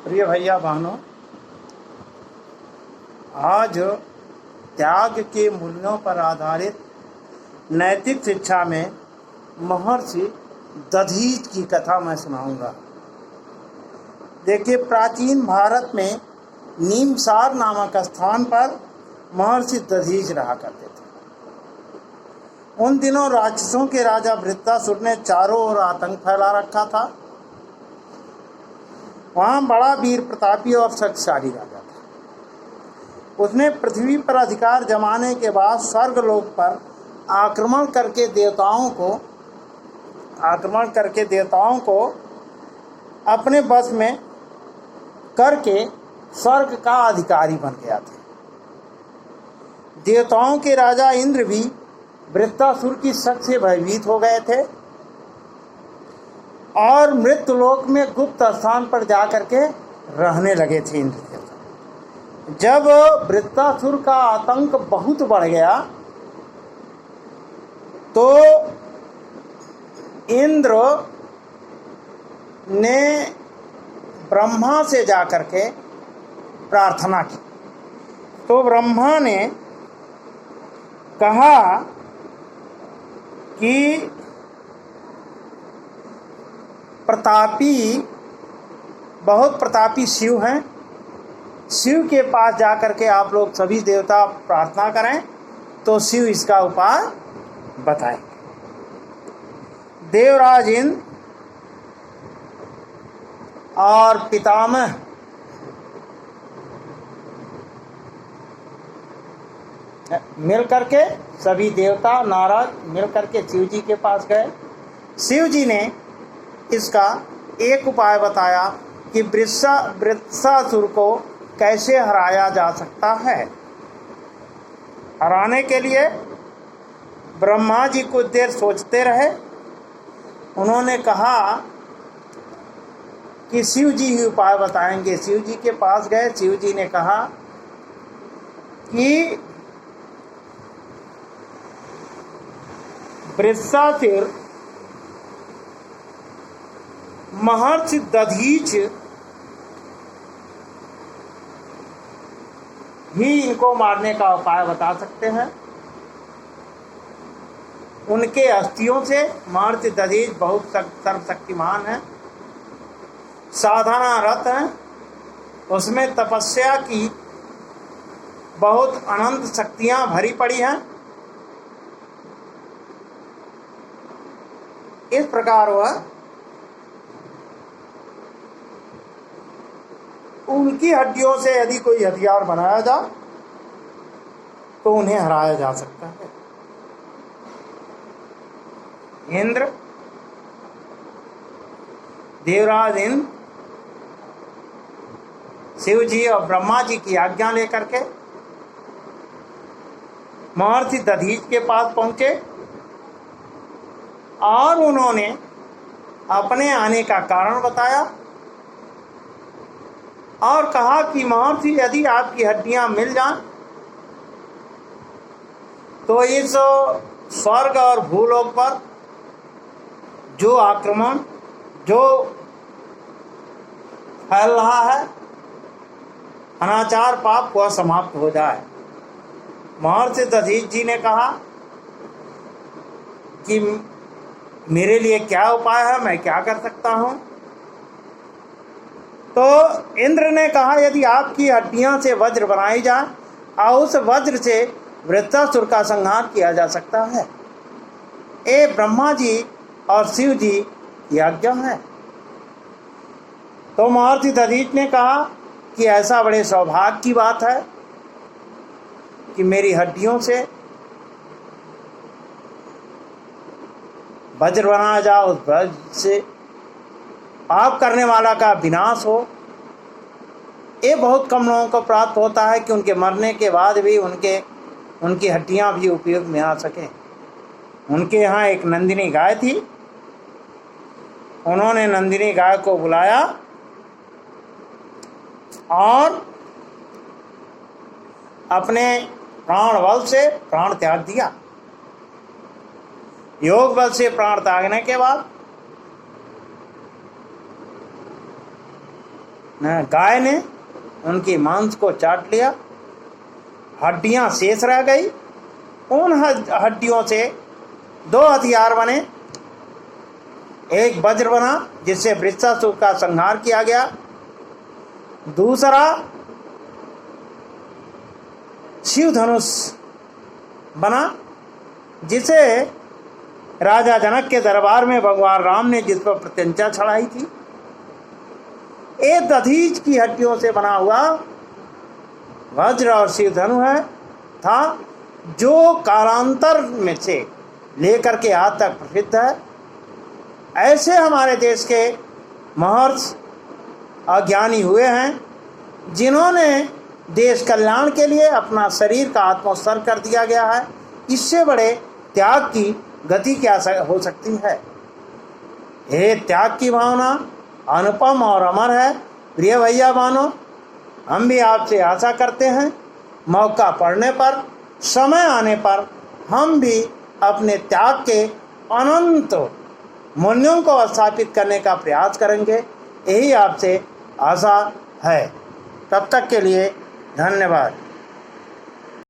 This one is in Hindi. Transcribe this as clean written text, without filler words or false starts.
प्रिय भैया बहनों, आज त्याग के मूल्यों पर आधारित नैतिक शिक्षा में महर्षि दधीच की कथा मैं सुनाऊंगा। देखिए, प्राचीन भारत में नीमसार नामक स्थान पर महर्षि दधीच रहा करते थे। उन दिनों राक्षसों के राजा वृत्तासुर ने चारों ओर आतंक फैला रखा था। वहाँ बड़ा वीर प्रतापी और शक्तिशाली राजा था। उसने पृथ्वी पर अधिकार जमाने के बाद स्वर्गलोक पर आक्रमण करके देवताओं को अपने बस में करके स्वर्ग का अधिकारी बन गया था। देवताओं के राजा इंद्र भी वृत्तासुर की शक्ति से भयभीत हो गए थे और मृत्युलोक में गुप्त स्थान पर जाकर के रहने लगे थे। इंद्र देवता जब वृत्तासुर का आतंक बहुत बढ़ गया तो इंद्र ने ब्रह्मा से जाकर के प्रार्थना की। तो ब्रह्मा ने कहा कि बहुत प्रतापी शिव हैं, शिव के पास जाकर के आप लोग सभी देवता प्रार्थना करें तो शिव इसका उपाय बताएं। देवराज इंद्र और पितामह मिल करके सभी देवता नारद मिल करके शिव जी के पास गए। शिव जी ने इसका एक उपाय बताया कि वृत्तासुर को कैसे हराया जा सकता है। हराने के लिए ब्रह्मा जी कुछ देर सोचते रहे। उन्होंने कहा कि शिव जी ही उपाय बताएंगे। शिव जी के पास गए। शिव जी ने कहा कि वृत्तासुर महर्षि दधीच ही इनको मारने का उपाय बता सकते हैं। उनके अस्थियों से महर्षि दधीच बहुत सर्वशक्तिमान है, साधना रत है, उसमें तपस्या की बहुत अनंत शक्तियां भरी पड़ी हैं। इस प्रकार वह उनकी हड्डियों से यदि कोई हथियार बनाया जाए तो उन्हें हराया जा सकता है। इंद्र, देवराज इंद्र शिव जी और ब्रह्मा जी की आज्ञा लेकर के महर्षि दधीच के पास पहुंचे और उन्होंने अपने आने का कारण बताया और कहा कि महर्षि, यदि आपकी हड्डियां मिल जाएं तो इस स्वर्ग और भूलोक पर जो आक्रमण जो फैल रहा है, अनाचार पाप, वह समाप्त हो जाए। महर्षि दधीच जी ने कहा कि मेरे लिए क्या उपाय है, मैं क्या कर सकता हूं। तो इंद्र ने कहा, यदि आपकी हड्डियां से वज्र बनाई जाए और उस वज्र से वृत्तासुर का संहार किया जा सकता है। ये ब्रह्मा जी और शिव जी की आज्ञा है। तो महर्षि दधीच ने कहा कि ऐसा बड़े सौभाग्य की बात है कि मेरी हड्डियों से वज्र बनाया जाए, उस वज्र से पाप करने वाला का विनाश हो। ये बहुत कम लोगों को प्राप्त होता है कि उनके मरने के बाद भी उनकी हड्डियां भी उपयोग में आ सके। उनके यहाँ एक नंदिनी गाय थी। उन्होंने नंदिनी गाय को बुलाया और अपने प्राण बल से प्राण त्याग दिया। योग बल से प्राण त्यागने के बाद गाय ने उनकी मांस को चाट लिया, हड्डियां शेष रह गई। उन हड्डियों से दो हथियार बने, एक वज्र बना जिससे वृषासुर का संहार किया गया, दूसरा शिव धनुष बना जिसे राजा जनक के दरबार में भगवान राम ने जिस पर प्रत्यंचा चढ़ाई थी। एक दधीच की हड्डियों से बना हुआ वज्र और शिव धनु है था, जो कालांतर में से लेकर के आज तक प्रसिद्ध है। ऐसे हमारे देश के महर्षि अज्ञानी हुए हैं जिन्होंने देश कल्याण के लिए अपना शरीर का आत्मोत्सर्ग कर दिया गया है। इससे बड़े त्याग की गति क्या हो सकती है। ये त्याग की भावना अनुपम और अमर है। प्रिय भैया बहनों, हम भी आपसे आशा करते हैं मौका पड़ने पर, समय आने पर हम भी अपने त्याग के अनंत मूल्यों को स्थापित करने का प्रयास करेंगे। यही आपसे आशा है। तब तक के लिए धन्यवाद।